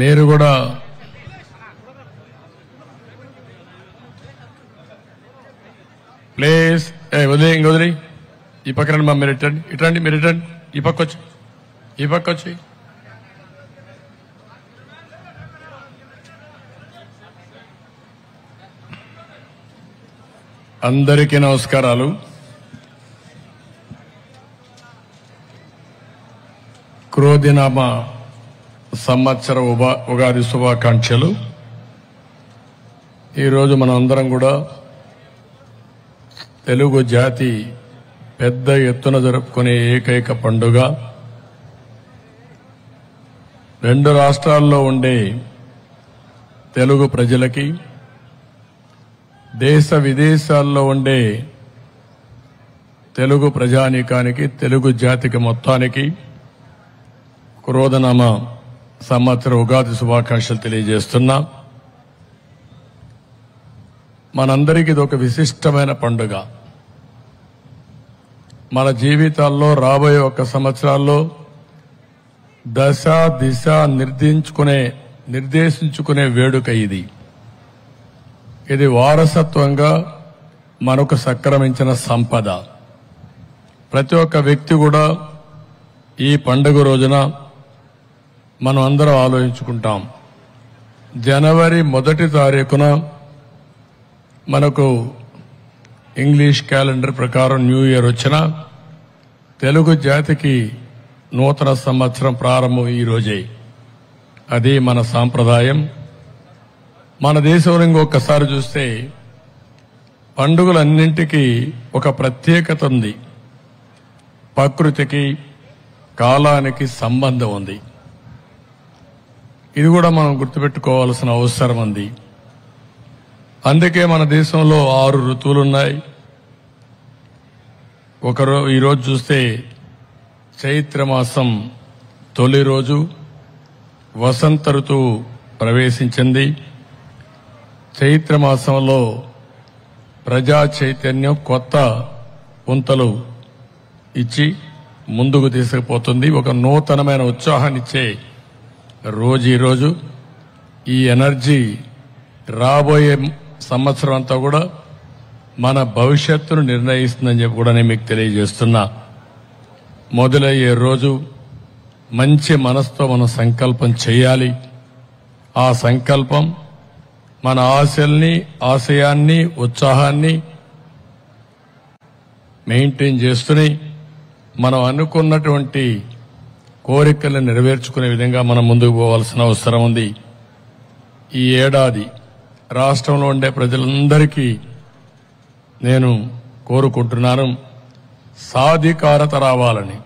మీరు కూడా ప్లీజ్ వదిలే ఈ పక్క రండి. మీరు ఇటండి మీరు ఇటండి. ఈ పక్క వచ్చి అందరికీ నమస్కారాలు. క్రోధినామ సంవత్సర ఉగాది శుభాకాంక్షలు. ఈరోజు మనం అందరం కూడా తెలుగు జాతి పెద్ద ఎత్తున జరుపుకునే ఏకైక పండుగ, రెండు రాష్ట్రాల్లో ఉండే తెలుగు ప్రజలకి, దేశ విదేశాల్లో ఉండే తెలుగు ప్రజానీకానికి, తెలుగు జాతికి మొత్తానికి క్రోధనామ సంవత్సర ఉగాది శుభాకాంక్షలు తెలియజేస్తున్నా. మనందరికీ ఇది ఒక విశిష్టమైన పండుగ. మన జీవితాల్లో రాబోయే 1 సంవత్సరాల్లో దశ దిశ నిర్దేశించుకునే వేడుక ఇది. ఇది వారసత్వంగా మనకు సంక్రమించిన సంపద. ప్రతి ఒక్క వ్యక్తి కూడా ఈ పండుగ రోజున మనం అందరం ఆలోచించుకుంటాం. జనవరి 1వ తారీఖున మనకు ఇంగ్లీష్ క్యాలెండర్ ప్రకారం న్యూ ఇయర్ వచ్చిన తెలుగు జాతికి నూతన సంవత్సరం ప్రారంభం ఈ రోజే. అది మన సాంప్రదాయం. మన దేశంలో ఇంకొకసారి చూస్తే పండుగలన్నింటికీ ఒక ప్రత్యేకత ఉంది. ప్రకృతికి, కాలానికి సంబంధం ఉంది. ఇది కూడా మనం గుర్తుపెట్టుకోవాల్సిన అవసరం ఉంది. అందుకే మన దేశంలో 6 ఋతువులున్నాయి. ఈరోజు చూస్తే చైత్రమాసం తొలి రోజు వసంత ఋతువు ప్రవేశించింది. చైత్రమాసంలో ప్రజా చైతన్యం కొత్త పుంతలు ఇచ్చి ముందుకు తీసుకుపోతుంది. ఒక నూతనమైన ఉత్సాహాన్నిచ్చే రోజు ఈరోజు. ఈ ఎనర్జీ రాబోయే సంవత్సరం అంతా కూడా మన భవిష్యత్తును నిర్ణయిస్తుందని చెప్పి కూడా నేను మీకు తెలియజేస్తున్నా. మొదలయ్యే రోజు మంచి మనసుతో మనం సంకల్పం చేయాలి. ఆ సంకల్పం మన ఆశల్ని, ఆశయాన్ని, ఉత్సాహాన్ని మెయింటైన్ చేస్తూనే మనం అనుకున్నటువంటి కోరికలను నెరవేర్చుకునే విధంగా మనం ముందుకు పోవాల్సిన అవసరం ఉంది. ఈ ఏడాది రాష్ట్రంలో ఉండే ప్రజలందరికీ నేను కోరుకుంటున్నాను, సాధికారత రావాలని.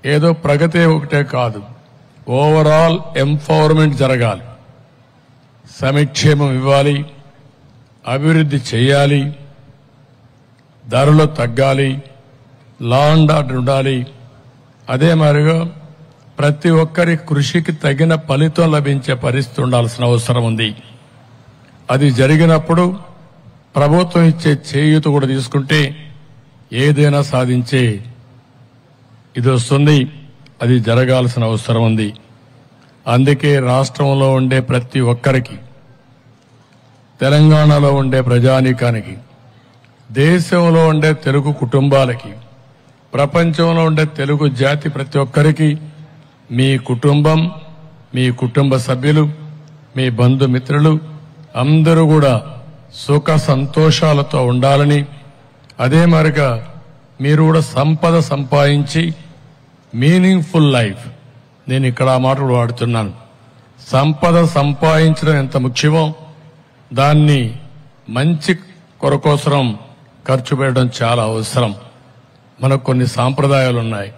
ఏదో ప్రగతి ఒకటే కాదు, ఓవరాల్ ఎంపవర్మెంట్ జరగాలి. సంక్షేమం ఇవ్వాలి, అభివృద్ధి చేయాలి, ధరలు తగ్గాలి, లా అండ్ ఆర్డర్ ఉండాలి. అదే మాదిరిగా ప్రతి ఒక్కరి కృషికి తగిన ఫలితం లభించే పరిస్థితి ఉండాల్సిన అవసరం ఉంది. అది జరిగినప్పుడు ప్రభుత్వం ఇచ్చే చేయూత కూడా తీసుకుంటే ఏదైనా సాధించే ఇది వస్తుంది. అది జరగాల్సిన అవసరం ఉంది. అందుకే రాష్ట్రంలో ఉండే ప్రతి ఒక్కరికి, తెలంగాణలో ఉండే ప్రజానీకానికి, దేశంలో ఉండే తెలుగు కుటుంబాలకి, ప్రపంచంలో ఉండే తెలుగు జాతి ప్రతి ఒక్కరికి, మీ కుటుంబం, మీ కుటుంబ సభ్యులు, మీ బంధుమిత్రులు అందరూ కూడా సుఖ సంతోషాలతో ఉండాలని, అదే మరిగా మీరు కూడా సంపద సంపాదించి మీనింగ్ఫుల్ లైఫ్, నేను ఇక్కడ ఆ మాటలు వాడుతున్నాను. సంపద సంపాదించడం ఎంత ముఖ్యమో దాన్ని మంచి కొరకోసరం ఖర్చు పెట్టడం చాలా అవసరం. మనకు కొన్ని సాంప్రదాయాలు ఉన్నాయి.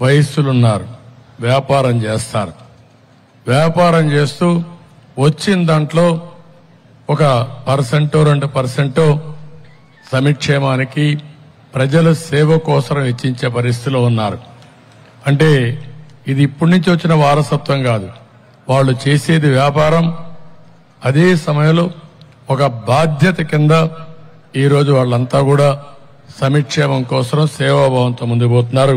వయస్సులున్నారు, వ్యాపారం చేస్తారు. వ్యాపారం చేస్తూ వచ్చిన దాంట్లో ఒక 1% 2% సంక్షేమానికి, ప్రజల సేవ కోసం వెచ్చించే పరిస్థితిలో ఉన్నారు. అంటే ఇది ఇప్పటి నుంచి వచ్చిన వారసత్వం కాదు. వాళ్ళు చేసేది వ్యాపారం. అదే సమయంలో ఒక బాధ్యత కింద ఈరోజు వాళ్ళంతా కూడా సంక్షేమం కోసం సేవాభావంతో ముందుకు పోతున్నారు.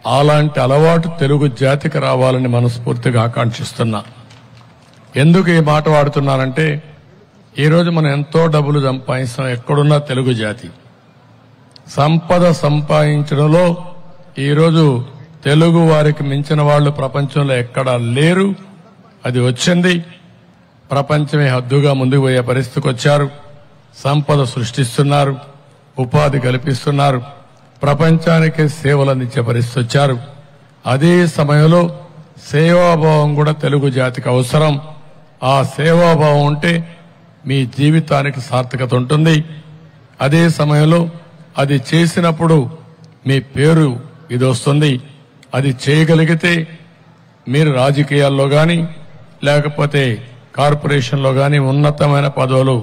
అలాంటి అలవాటు తెలుగు జాతికి రావాలని మనస్ఫూర్తిగా ఆకాంక్షిస్తున్నా. ఎందుకు ఈ మాట వాడుతున్నానంటే ఈరోజు మనం ఎంతో డబ్బులు సంపాదిస్తాం. ఎక్కడున్నా తెలుగు జాతి సంపద సంపాదించడంలో ఈరోజు తెలుగు వారికి మించిన వాళ్ళు ప్రపంచంలో ఎక్కడా లేరు. అది వచ్చింది. ప్రపంచమే హద్దుగా ముందుకు పోయే పరిస్థితికి వచ్చారు. సంపద సృష్టిస్తున్నారు, ఉపాధి కల్పిస్తున్నారు, ప్రపంచానికి సేవలు అందించే పరిస్థితి వచ్చారు. అదే సమయంలో సేవాభావం కూడా తెలుగు జాతికి అవసరం. ఆ సేవాభావం ఉంటే మీ జీవితానికి సార్థకత ఉంటుంది. అదే సమయంలో అది చేసినప్పుడు మీ పేరు ఇది వస్తుంది. అది చేయగలిగితే మీరు రాజకీయాల్లో గాని లేకపోతే కార్పొరేషన్లో గాని ఉన్నతమైన పదవులు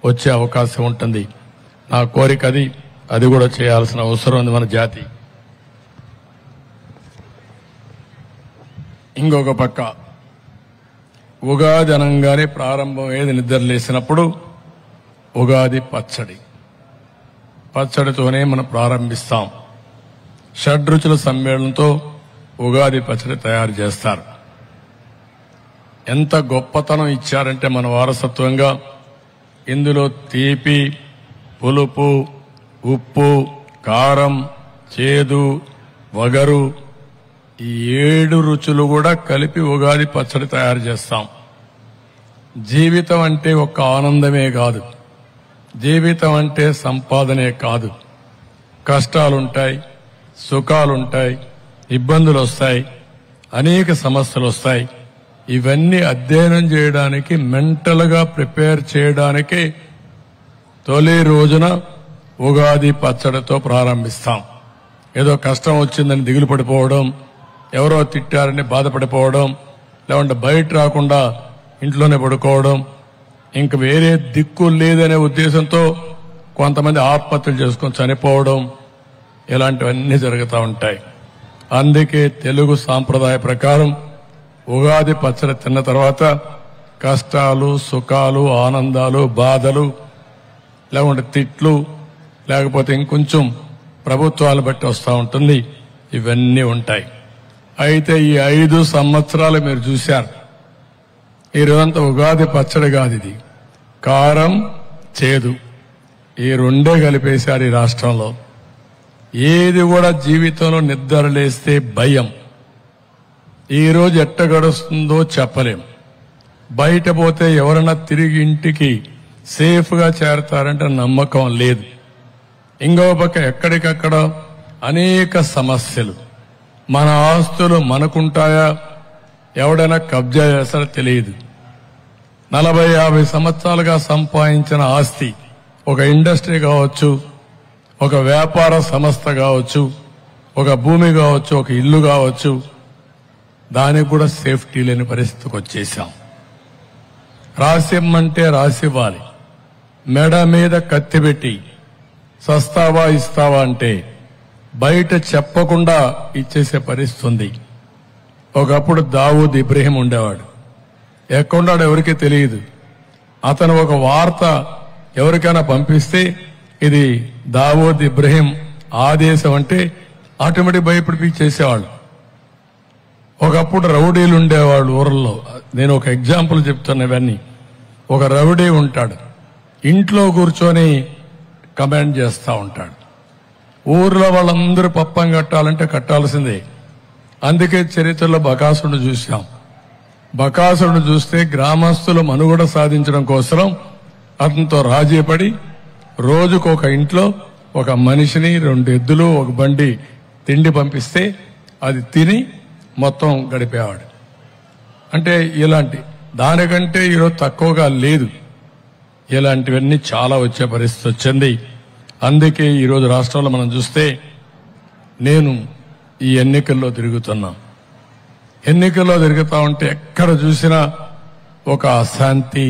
వచ్చే అవకాశం ఉంటుంది. నా కోరిక అది కూడా చేయాల్సిన అవసరం ఉంది మన జాతి. ఇంకొక పక్క ఉగాది అనంగానే ప్రారంభం ఏది నిద్రలేసినప్పుడు ఉగాది పచ్చడితోనే మనం ప్రారంభిస్తాం. షడ్రుచుల సమ్మేళనంతో ఉగాది పచ్చడి తయారు చేస్తారు. ఎంత గొప్పతనం ఇచ్చారంటే మన వారసత్వంగా ఇందులో తీపి, పులుపు, ఉప్పు, కారం, చేదు, వగరు ఈ 7 రుచులు కూడా కలిపి ఉగాది పచ్చడి తయారు చేస్తాం. జీవితం అంటే ఒక ఆనందమే కాదు, జీవితం అంటే సంపాదనే కాదు. కష్టాలుంటాయి, సుఖాలుంటాయి, ఇబ్బందులు వస్తాయి, అనేక సమస్యలు వస్తాయి. ఇవన్నీ అధ్యయనం చేయడానికి, మెంటల్ గా ప్రిపేర్ చేయడానికి తొలి రోజున ఉగాది పచ్చడితో ప్రారంభిస్తాం. ఏదో కష్టం వచ్చిందని దిగులు పడిపోవడం, ఎవరో తిట్టారని బాధపడిపోవడం, లేకుంటే బయట రాకుండా ఇంట్లోనే పడుకోవడం, ఇంక వేరే దిక్కు లేదనే ఉద్దేశంతో కొంతమంది ఆత్మహత్యలు చేసుకొని చనిపోవడం, ఇలాంటివన్నీ జరుగుతూ ఉంటాయి. అందుకే తెలుగు సాంప్రదాయ ప్రకారం ఉగాది పచ్చడి తిన్న తర్వాత కష్టాలు, సుఖాలు, ఆనందాలు, బాధలు, లేకుంటే తిట్లు, లేకపోతే ఇంకొంచెం ప్రభుత్వాలు బట్టి వస్తూ ఉంటుంది. ఇవన్నీ ఉంటాయి. అయితే ఈ 5 సంవత్సరాలు మీరు చూశారు. ఈ రోజంతా ఉగాది పచ్చడి కాదు, ఇది కారం, చేదు ఈ 2 కలిపేశారు ఈ రాష్ట్రంలో. ఏది కూడా జీవితంలో నిద్ర లేస్తే భయం. ఈ రోజు ఎట్ట గడుస్తుందో చెప్పలేం. బయట పోతే ఎవరైనా తిరిగి ఇంటికి సేఫ్ గా చేరతారంటే నమ్మకం లేదు. ఇంకో పక్క ఎక్కడికక్కడ అనేక సమస్యలు. మన ఆస్తులు మనకుంటాయా, ఎవడైనా కబ్జా చేస్తారో తెలియదు. 40-50 సంవత్సరాలుగా సంపాదించిన ఆస్తి, ఒక ఇండస్ట్రీ కావచ్చు, ఒక వ్యాపార సంస్థ కావచ్చు, ఒక భూమి కావచ్చు, ఒక ఇల్లు కావచ్చు, దానికి కూడా సేఫ్టీ లేని పరిస్థితికి వచ్చేసాం. రాసిమ్మంటే రాసివ్వాలి, మెడ మీద కత్తి పెట్టి సస్తావా ఇస్తావా అంటే బయట చెప్పకుండా ఇచ్చేసే పరిస్థితి ఉంది. ఒకప్పుడు దావూద్ ఇబ్రహీం ఉండేవాడు. ఎక్కడున్నాడు ఎవరికీ తెలియదు. అతను ఒక వార్త ఎవరికైనా పంపిస్తే ఇది దావూద్ ఇబ్రహీం ఆదేశం అంటే ఆటోమేటిక్ భయపడిపి చేసేవాళ్ళు. ఒకప్పుడు రౌడీలు ఉండేవాళ్ళు ఊర్లలో. నేను ఒక ఎగ్జాంపుల్ చెప్తున్నా. ఇవన్నీ ఒక రౌడీ ఉంటాడు, ఇంట్లో కూర్చొని కమాండ్ చేస్తూ ఉంటాడు. ఊర్లో వాళ్ళందరూ పప్పం కట్టాలంటే కట్టాల్సిందే. అందుకే చరిత్రలో బకాసురుడు చూశాం. బకాసురుడు చూస్తే గ్రామస్తులు మనుగడ సాధించడం కోసం అతనితో రాజీపడి రోజుకు ఒక ఇంట్లో ఒక మనిషిని, 2 ఎద్దులు, ఒక బండి తిండి పంపిస్తే అది తిని మొత్తం గడిపేవాడు. అంటే ఇలాంటి దానికంటే ఈరోజు తక్కువగా లేదు. ఇలాంటివన్నీ చాలా వచ్చే పరిస్థితి వచ్చింది. అందుకే ఈరోజు రాష్ట్రంలో మనం చూస్తే నేను ఈ ఎన్నికల్లో తిరుగుతున్నా. ఎన్నికల్లో తిరుగుతా ఉంటే ఎక్కడ చూసినా ఒక అశాంతి,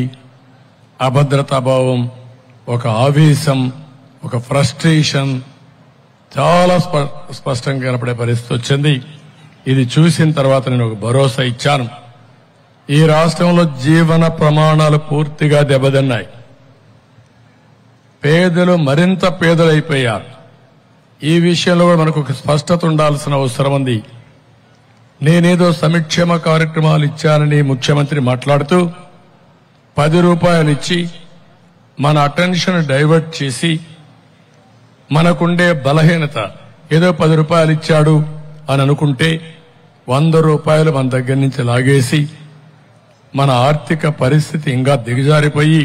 అభద్రతాభావం, ఒక ఆవేశం, ఒక ఫ్రస్ట్రేషన్ చాలా స్పష్టంగా కనపడే పరిస్థితి వచ్చింది. ఇది చూసిన తర్వాత నేను ఒక భరోసా ఇచ్చాను. ఈ రాష్ట్రంలో జీవన ప్రమాణాలు పూర్తిగా దెబ్బతిన్నాయి. పేదలు మరింత పేదలైపోయారు. ఈ విషయంలో కూడా మనకు ఒక స్పష్టత ఉండాల్సిన అవసరం ఉంది. నేనేదో సంక్షేమ కార్యక్రమాలు ఇచ్చానని ముఖ్యమంత్రి మాట్లాడుతూ 10 రూపాయలు ఇచ్చి మన అటెన్షన్ డైవర్ట్ చేసి మనకుండే బలహీనత ఏదో 10 రూపాయలు ఇచ్చాడు అని అనుకుంటే 100 రూపాయలు మన దగ్గర నుంచి లాగేసి మన ఆర్థిక పరిస్థితి ఇంకా దిగజారిపోయి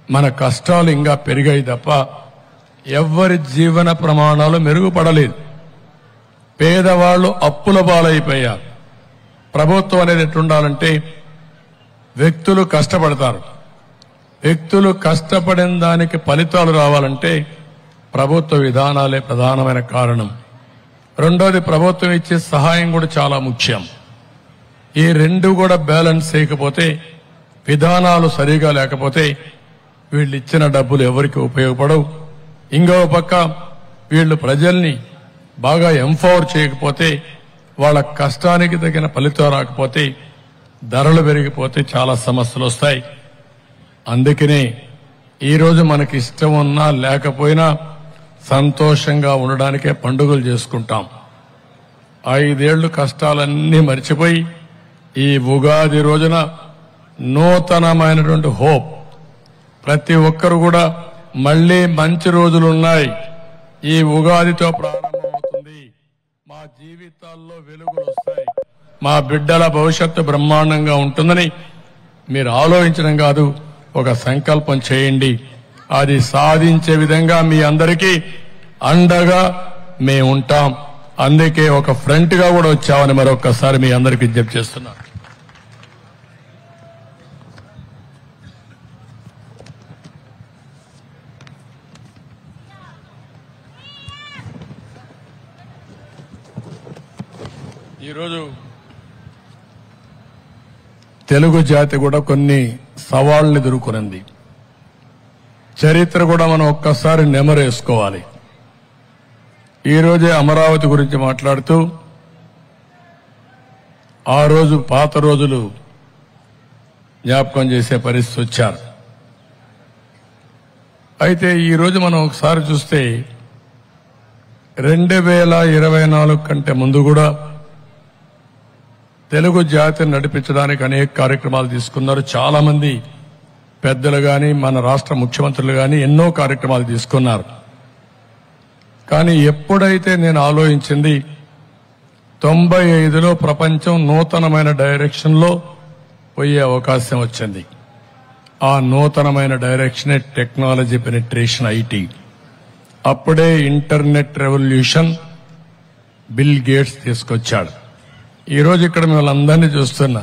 మన కష్టాలు ఇంకా పెరిగాయి తప్ప ఎవ్వరి జీవన ప్రమాణాలు మెరుగుపడలేదు. పేదవాళ్లు అప్పుల పాలైపోయారు. ప్రభుత్వం అనేది ఎట్లుండాలంటే వ్యక్తులు కష్టపడతారు. వ్యక్తులు కష్టపడిన దానికి ఫలితాలు రావాలంటే ప్రభుత్వ విధానాలే ప్రధానమైన కారణం. రెండోది, ప్రభుత్వం ఇచ్చే సహాయం కూడా చాలా ముఖ్యం. ఈ రెండు కూడా బ్యాలెన్స్ చేయకపోతే, విధానాలు సరిగా లేకపోతే వీళ్ళు ఇచ్చిన డబ్బులు ఎవరికి ఉపయోగపడవు. ఇంకో పక్క వీళ్ళు ప్రజల్ని బాగా ఎంపవర్ చేయకపోతే, వాళ్ళ కష్టానికి తగిన ఫలితం రాకపోతే, ధరలు పెరిగిపోతే చాలా సమస్యలు వస్తాయి. అందుకనే ఈరోజు మనకి ఇష్టం ఉన్నా లేకపోయినా సంతోషంగా ఉండడానికే పండుగలు చేసుకుంటాం. 5 ఏళ్లు కష్టాలన్నీ మర్చిపోయి ఈ ఉగాది రోజున నూతనమైనటువంటి హోప్, ప్రతి ఒక్కరు కూడా మళ్లీ మంచి రోజులున్నాయి, ఈ ఉగాదితో ప్రారంభమవుతుంది, మా జీవితాల్లో వెలుగులు వస్తాయి, మా బిడ్డల భవిష్యత్తు బ్రహ్మాండంగా ఉంటుందని మీరు ఆలోచించడం కాదు, ఒక సంకల్పం చేయండి. అది సాధించే విధంగా మీ అందరికీ అండగా మేము ఉంటాం. అందుకే ఒక ఫ్రంట్ గా కూడా వచ్చామని మరొకసారి మీ అందరికీ విజ్ఞప్తి చేస్తున్నా. ఈరోజు తెలుగు జాతి కూడా కొన్ని సవాళ్లు ఎదుర్కొనింది. చరిత్ర కూడా మనం ఒక్కసారి నెమరేసుకోవాలి. ఈ రోజే అమరావతి గురించి మాట్లాడుతూ ఆ రోజు పాత రోజులు జ్ఞాపకం చేసే పరిస్థితి వచ్చారు. అయితే ఈ రోజు మనం ఒకసారి చూస్తే 2024 కంటే ముందు కూడా తెలుగు జాతిని నడిపించడానికి అనేక కార్యక్రమాలు తీసుకున్నారు. చాలా మంది పెద్దలు గాని, మన రాష్ట్ర ముఖ్యమంత్రులు గాని ఎన్నో కార్యక్రమాలు తీసుకున్నారు. కానీ ఎప్పుడైతే నేను ఆలోచించింది 95లో ప్రపంచం నూతనమైన డైరెక్షన్ లో పోయే అవకాశం వచ్చింది. ఆ నూతనమైన డైరెక్షనే టెక్నాలజీ పెనిట్రేషన్, ఐటీ. అప్పుడే ఇంటర్నెట్ రెవల్యూషన్ బిల్ గేట్స్ తీసుకొచ్చాడు. ఈరోజు ఇక్కడ మిమ్మల్ని అందరినీ చూస్తున్నా,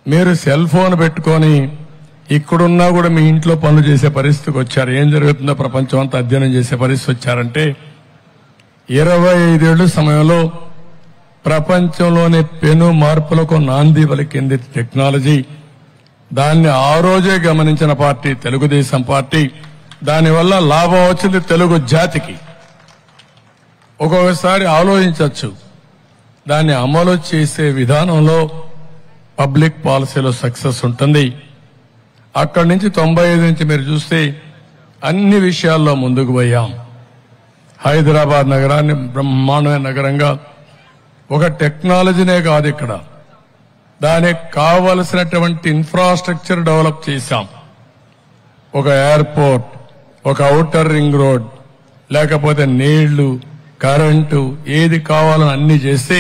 మీరు సెల్ ఫోన్ పెట్టుకొని ఇక్కడున్నా కూడా మీ ఇంట్లో పనులు చేసే పరిస్థితికి వచ్చారు. ఏం జరుగుతుందో ప్రపంచం అంతా అధ్యయనం చేసే పరిస్థితి వచ్చారంటే 25 ఏళ్ల సమయంలో ప్రపంచంలోని పెను మార్పులకు నాంది పలికింది టెక్నాలజీ. దాన్ని ఆ రోజే గమనించిన పార్టీ తెలుగుదేశం పార్టీ. దానివల్ల లాభం వచ్చింది తెలుగు జాతికి. ఒక్కొక్కసారి ఆలోచించవచ్చు, దాన్ని అమలు చేసే విధానంలో పబ్లిక్ పాలసీలో సక్సెస్ ఉంటుంది. అక్కడి నుంచి 95 నుంచి మీరు చూస్తే అన్ని విషయాల్లో ముందుకు పోయాం. హైదరాబాద్ నగరాన్ని బ్రహ్మాండమైన నగరంగా, ఒక టెక్నాలజీనే కాదు, ఇక్కడ దానికి కావలసినటువంటి ఇన్ఫ్రాస్ట్రక్చర్ డెవలప్ చేశాం. ఒక ఎయిర్పోర్ట్, ఒక ఔటర్ రింగ్ రోడ్, లేకపోతే నీళ్లు, కరెంటు, ఏది కావాలని అన్ని చేస్తే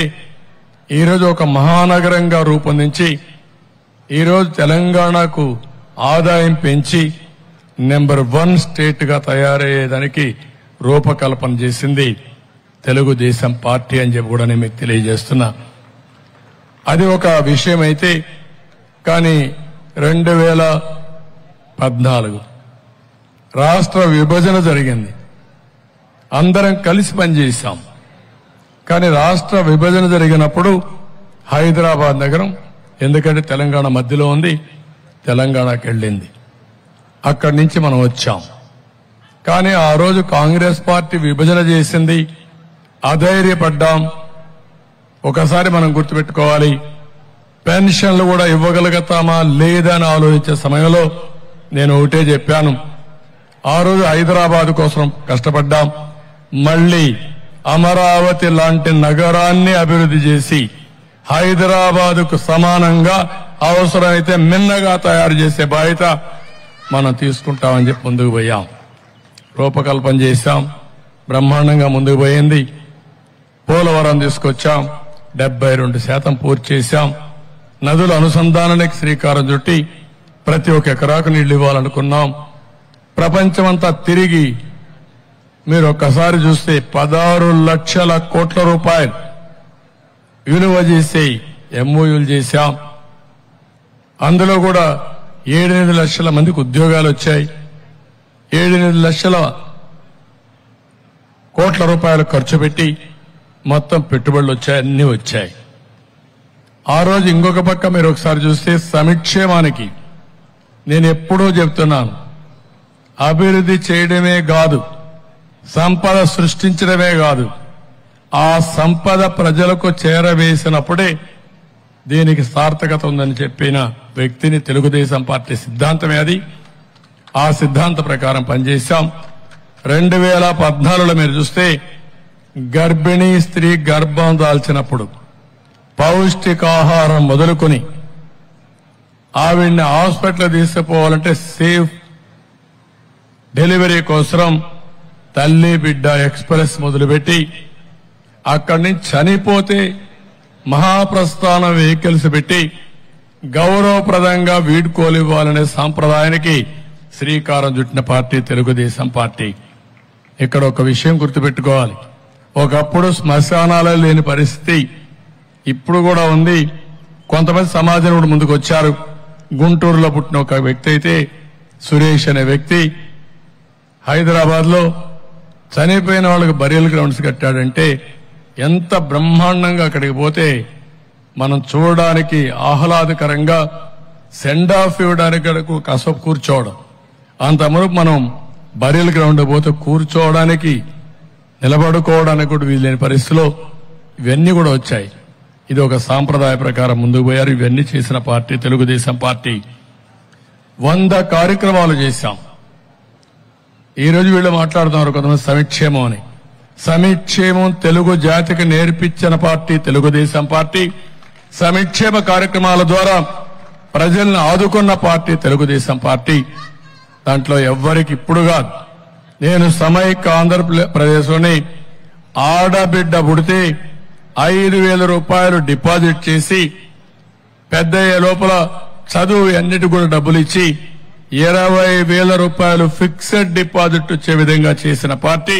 ఈరోజు ఒక మహానగరంగా రూపొందించి ఈరోజు తెలంగాణకు ఆదాయం పెంచి నెంబర్ 1 స్టేట్ గా తయారయ్యేదానికి రూపకల్పన చేసింది తెలుగుదేశం పార్టీ అని చెప్పి కూడా నేను మీకు తెలియజేస్తున్నా. అది ఒక విషయం అయితే, కానీ 2014 రాష్ట్ర విభజన జరిగింది. అందరం కలిసి పనిచేశాం. కానీ రాష్ట్ర విభజన జరిగినప్పుడు హైదరాబాద్ నగరం, ఎందుకంటే తెలంగాణ మధ్యలో ఉంది, తెలంగాణకి వెళ్ళింది. అక్కడి నుంచి మనం వచ్చాం. కానీ ఆ రోజు కాంగ్రెస్ పార్టీ విభజన చేసింది, అధైర్యపడ్డాం. ఒకసారి మనం గుర్తుపెట్టుకోవాలి, పెన్షన్లు కూడా ఇవ్వగలుగుతామా లేదా అని ఆలోచించే సమయంలో నేను ఒకటే చెప్పాను, ఆ రోజు హైదరాబాద్ కోసం కష్టపడ్డాం. మళ్లీ అమరావతి లాంటి నగరాన్ని అభివృద్ధి చేసి హైదరాబాదుకు సమానంగా అవసరమైతే మిన్నగా తయారు చేసే బాధ్యత మనం తీసుకుంటామని చెప్పి ముందుకు పోయాం. రూపకల్పన చేశాం, బ్రహ్మాండంగా ముందుకు పోయింది. పోలవరం తీసుకొచ్చాం, 72% పూర్తి చేశాం. నదుల అనుసంధానానికి శ్రీకారం చుట్టి ప్రతి ఒక్క ఎకరాకు నీళ్లు ఇవ్వాలనుకున్నాం. ప్రపంచమంతా తిరిగి మీరు ఒక్కసారి చూస్తే 16 లక్షల కోట్ల రూపాయలు విలువ చేసి ఎంఓయూలు చేశాం. అందులో కూడా 7-8 లక్షల మందికి ఉద్యోగాలు వచ్చాయి. 7-8 లక్షల కోట్ల రూపాయలు ఖర్చు పెట్టి మొత్తం పెట్టుబడులు వచ్చాయి, అన్ని వచ్చాయి. ఆ రోజు ఇంకొక పక్క మీరు ఒకసారి చూస్తే సంక్షేమానికి నేను ఎప్పుడూ చెప్తున్నాను, అభివృద్ధి చేయడమే కాదు, సంపద సృష్టించడమే కాదు, ఆ సంపద ప్రజలకు చేరవేసినప్పుడే దీనికి సార్థకత ఉందని చెప్పిన వ్యక్తిని తెలుగుదేశం పార్టీ సిద్ధాంతమే అది. ఆ సిద్ధాంత ప్రకారం పనిచేశాం. 2014లో మీరు చూస్తే గర్భిణీ స్త్రీ గర్భం దాల్చినప్పుడు పౌష్టికాహారం మొదలుకొని ఆవిడ్ని హాస్పిటల్ తీసుకుపోవాలంటే సేఫ్ డెలివరీ కోసం తల్లి బిడ్డ ఎక్స్ప్రెస్ మొదలుపెట్టి అక్కడి నుంచి చనిపోతే మహాప్రస్థానం వెహికల్స్ పెట్టి గౌరవప్రదంగా వీడ్కోలు ఇవ్వాలనే సాంప్రదాయానికి శ్రీకారం చుట్టిన పార్టీ తెలుగుదేశం పార్టీ. ఇక్కడ ఒక విషయం గుర్తుపెట్టుకోవాలి, ఒకప్పుడు శ్మశానాలే లేని పరిస్థితి ఇప్పుడు కూడా ఉంది. కొంతమంది సమాజం కూడా ముందుకు వచ్చారు. గుంటూరులో పుట్టిన ఒక వ్యక్తి అయితే సురేష్ అనే వ్యక్తి హైదరాబాద్ లో చనిపోయిన వాళ్ళకి బరియల్ గ్రౌండ్స్ కట్టాడంటే ఎంత బ్రహ్మాండంగా అక్కడికి పోతే మనం చూడడానికి ఆహ్లాదకరంగా సెండ్ ఆఫ్ ఇవ్వడానికి కాసేపు కూర్చోవడం, అంత మునుపు మనం బరియల్ గ్రౌండ్ పోతే కూర్చోవడానికి నిలబడుకోవడానికి కూడా వీలైన పరిస్థితిలో ఇవన్నీ కూడా వచ్చాయి. ఇది ఒక సాంప్రదాయ ప్రకారం ముందుకు పోయారు. ఇవన్నీ చేసిన పార్టీ తెలుగుదేశం పార్టీ. 100 కార్యక్రమాలు చేశాం. ఈ రోజు వీళ్ళు మాట్లాడుతున్నారు కొంతమంది సంక్షేమం అని. సంక్షేమం తెలుగు జాతికి నేర్పించిన పార్టీ తెలుగుదేశం పార్టీ. సంక్షేమ కార్యక్రమాల ద్వారా ప్రజలను ఆదుకున్న పార్టీ తెలుగుదేశం పార్టీ. దాంట్లో ఎవ్వరికి ఇప్పుడు కాదు, నేను సమైక్య ఆంధ్రప్రదేశ్లోని ఆడబిడ్డ పుడితే 5,000 రూపాయలు డిపాజిట్ చేసి పెద్దయ్యే లోపల చదువు అన్నిటి కూడా డబ్బులు ఇచ్చి 20,000 రూపాయలు ఫిక్స్డ్ డిపాజిట్ వచ్చే విధంగా చేసిన పార్టీ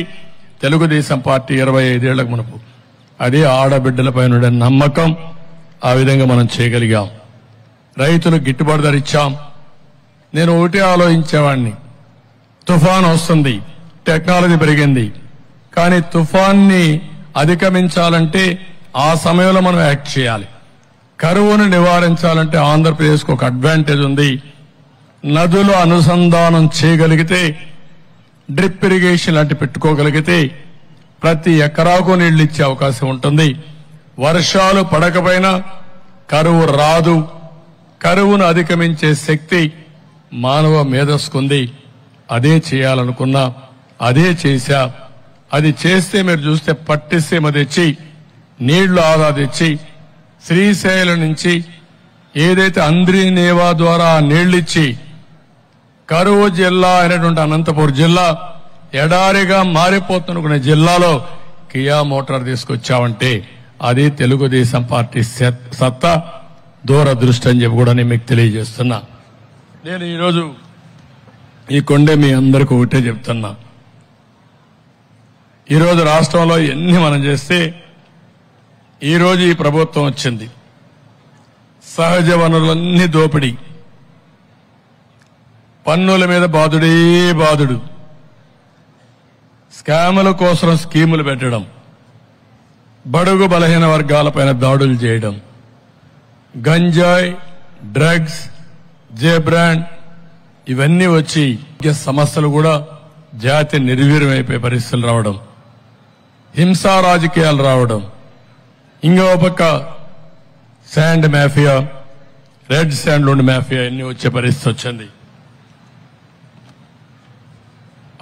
తెలుగుదేశం పార్టీ 25 ఏళ్లకు మునుపు. అది ఆడబిడ్డలపైన నమ్మకం. ఆ విధంగా మనం చేయగలిగాం. రైతులకు గిట్టుబాటు ధర ఇచ్చాం. నేను ఒకటి ఆలోచించేవాడిని, తుఫాన్ వస్తుంది, టెక్నాలజీ పెరిగింది, కానీ తుఫాన్ని అధిగమించాలంటే ఆ సమయంలో మనం యాక్ట్ చేయాలి. కరువును నివారించాలంటే ఆంధ్రప్రదేశ్కు ఒక అడ్వాంటేజ్ ఉంది. నదులు అనుసంధానం చేయగలిగితే, డ్రిప్ ఇరిగేషన్ లాంటి పెట్టుకోగలిగితే ప్రతి ఎకరాకు నీళ్లు ఇచ్చే అవకాశం ఉంటుంది. వర్షాలు పడకపోయినా కరువు రాదు. కరువును అధిగమించే శక్తి మానవ మేధస్సుకుంది. అదే చేయాలనుకున్నా, అదే చేశా. అది చేస్తే మీరు చూస్తే పట్టిసీమ తెచ్చి నీళ్లు ఆదా తెచ్చి శ్రీశైలం నుంచి ఏదైతే అంద్రీనేవా ద్వారా నీళ్లిచ్చి కరువు జిల్లా అయినటువంటి అనంతపురం జిల్లా ఎడారిగా మారిపోతున్న జిల్లాలో కియా మోటార్ తీసుకొచ్చామంటే అది తెలుగుదేశం పార్టీ సత్తా, దూరదృష్టి అని చెప్పి కూడా నేను మీకు తెలియజేస్తున్నా. నేను ఈరోజు ఈ కొండే మీ అందరికీ ఒకటే చెప్తున్నా, ఈరోజు రాష్ట్రంలో ఎన్ని మనం చేస్తే ఈరోజు ఈ ప్రభుత్వం వచ్చింది, సహజ వనరులన్నీ దోపిడీ, పన్నుల మీద బాధుడే బాధుడు, స్కాముల కోసం స్కీములు పెట్టడం, బడుగు బలహీన వర్గాలపైన దాడులు చేయడం, గంజాయి, డ్రగ్స్, జే బ్రాండ్ ఇవన్నీ వచ్చి సమస్యలు కూడా జాతి నిర్వీర్యమైపోయే పరిస్థితులు రావడం, హింసా రాజకీయాలు రావడం, ఇంకో పక్క sand mafia, red sand loan mafia అన్ని వచ్చే పరిస్థితి వచ్చింది.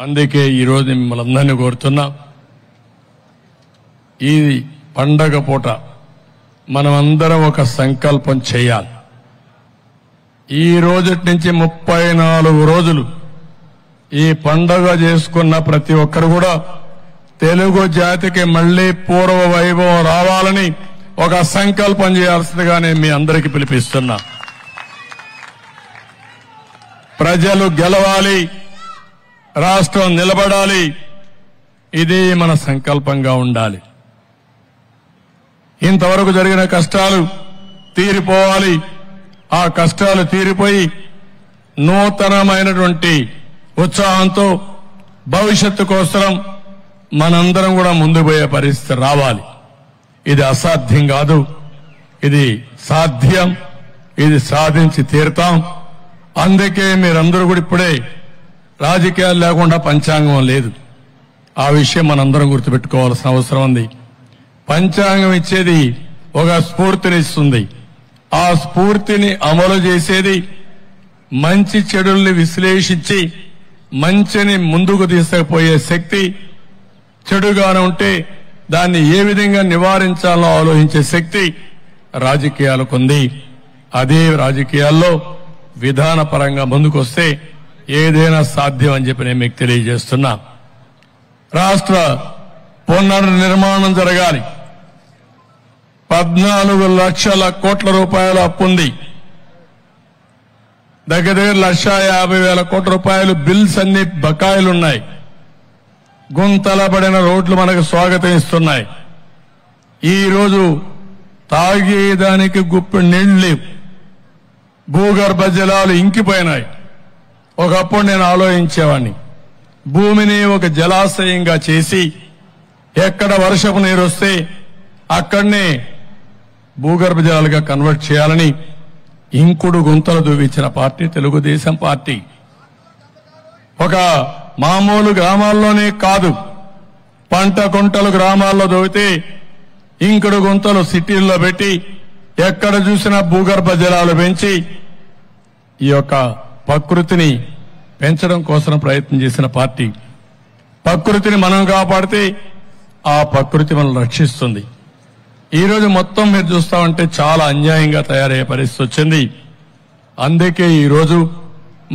అందుకే ఈరోజు మిమ్మల్ని అందరినీ కోరుతున్నా, ఈ పండగ పూట మనమందరం ఒక సంకల్పం చేయాలి. ఈ రోజుటి నుంచి 34 రోజులు ఈ పండగ చేసుకున్న ప్రతి ఒక్కరు కూడా తెలుగు జాతికి మళ్లీ పూర్వ వైభవం రావాలని ఒక సంకల్పం చేయాల్సిందిగా నేను మీ అందరికీ పిలిపిస్తున్నా. ప్రజలు గెలవాలి, రాష్ట్రం నిలబడాలి, ఇది మన సంకల్పంగా ఉండాలి. ఇంతవరకు జరిగిన కష్టాలు తీరిపోవాలి. ఆ కష్టాలు తీరిపోయి నూతనమైనటువంటి ఉత్సాహంతో భవిష్యత్తు కోసం మనందరం కూడా ముందుకు పోయే పరిస్థితి రావాలి. ఇది అసాధ్యం కాదు, ఇది సాధ్యం, ఇది సాధించి తీరుతాం. అందుకే మీరందరూ కూడా ఇప్పుడే రాజకీయాలు లేకుండా పంచాంగం లేదు. ఆ విషయం మనందరం గుర్తుపెట్టుకోవాల్సిన అవసరం ఉంది. పంచాంగం ఇచ్చేది ఒక స్ఫూర్తినిస్తుంది. ఆ స్ఫూర్తిని అమలు చేసేది మంచి చెడుల్ని విశ్లేషించి మంచిని ముందుకు తీసుకుపోయే శక్తి, చెడుగానే ఉంటే దాన్ని ఏ విధంగా నివారించాలో ఆలోచించే శక్తి రాజకీయాలకు ఉంది. అదే రాజకీయాల్లో విధానపరంగా ముందుకొస్తే ఏదైనా సాధ్యం అని చెప్పి నేను మీకు తెలియజేస్తున్నా. రాష్ట్ర పునర్నిర్మాణం జరగాలి. 14 లక్షల కోట్ల రూపాయల అప్పుంది. దగ్గర 1,50,000 కోట్ల రూపాయలు బిల్స్ అన్ని బకాయిలున్నాయి. గుంతలబడిన రోడ్లు మనకు స్వాగతం ఇస్తున్నాయి. ఈ రోజు తాగేదానికి గుప్పెడు నీళ్లు లేవు. భూగర్భ జలాలు ఇంకిపోయినాయి. ఒకప్పుడు నేను ఆలోచించేవాడిని, భూమిని ఒక జలాశయంగా చేసి ఎక్కడ వర్షపు నీరు వస్తే అక్కడనే భూగర్భ జలాలుగా కన్వర్ట్ చేయాలని ఇంకుడు గుంతలు దూవించిన పార్టీ తెలుగుదేశం పార్టీ. ఒక మామూలు గ్రామాల్లోనే కాదు, పంట కుంటలు గ్రామాల్లో దూవితే ఇంకుడు గుంతలు సిటీల్లో పెట్టి ఎక్కడ చూసినా భూగర్భ జలాలు పెంచి ఈ యొక్క ప్రకృతిని పెంచడం కోసం ప్రయత్నం చేసిన పార్టీ. ప్రకృతిని మనం కాపాడితే ఆ ప్రకృతి మనం రక్షిస్తుంది. ఈ రోజు మొత్తం మీరు చూస్తామంటే చాలా అన్యాయంగా తయారయ్యే పరిస్థితి వచ్చింది. అందుకే ఈ రోజు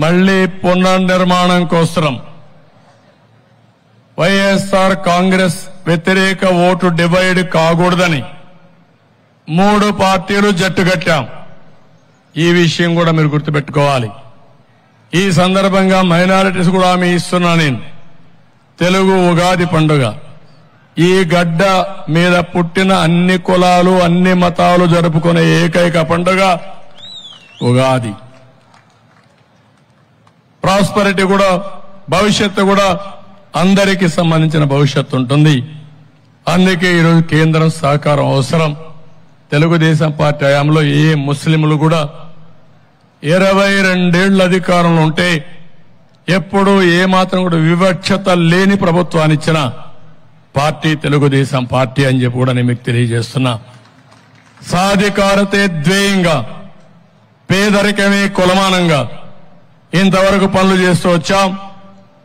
మళ్లీ పునర్నిర్మాణం కోసం వైఎస్ఆర్ కాంగ్రెస్ వ్యతిరేక ఓటు డివైడ్ కాకూడదని 3 పార్టీలు జట్టు కట్టాం. ఈ విషయం కూడా మీరు గుర్తుపెట్టుకోవాలి. ఈ సందర్భంగా మైనారిటీస్ కూడా హామీ ఇస్తున్నా నేను. తెలుగు ఉగాది పండుగ ఈ గడ్డ మీద పుట్టిన అన్ని కులాలు అన్ని మతాలు జరుపుకునే ఏకైక పండుగ ఉగాది. ప్రాస్పరిటీ కూడా, భవిష్యత్తు కూడా అందరికీ సంబంధించిన భవిష్యత్తు ఉంటుంది. అందుకే ఈరోజు కేంద్రం సహకారం అవసరం. తెలుగుదేశం పార్టీ హయాంలో ఏ ముస్లింలు కూడా 22 ఏళ్ల అధికారంలో ఉంటే ఎప్పుడూ ఏమాత్రం కూడా వివక్షత లేని ప్రభుత్వాన్ని ఇచ్చిన పార్టీ తెలుగుదేశం పార్టీ అని చెప్పి కూడా నేను మీకు తెలియజేస్తున్నా. సాధికారతే ధ్యేయంగా, పేదరికమే కులమానంగా ఇంతవరకు పనులు చేస్తూ వచ్చాం.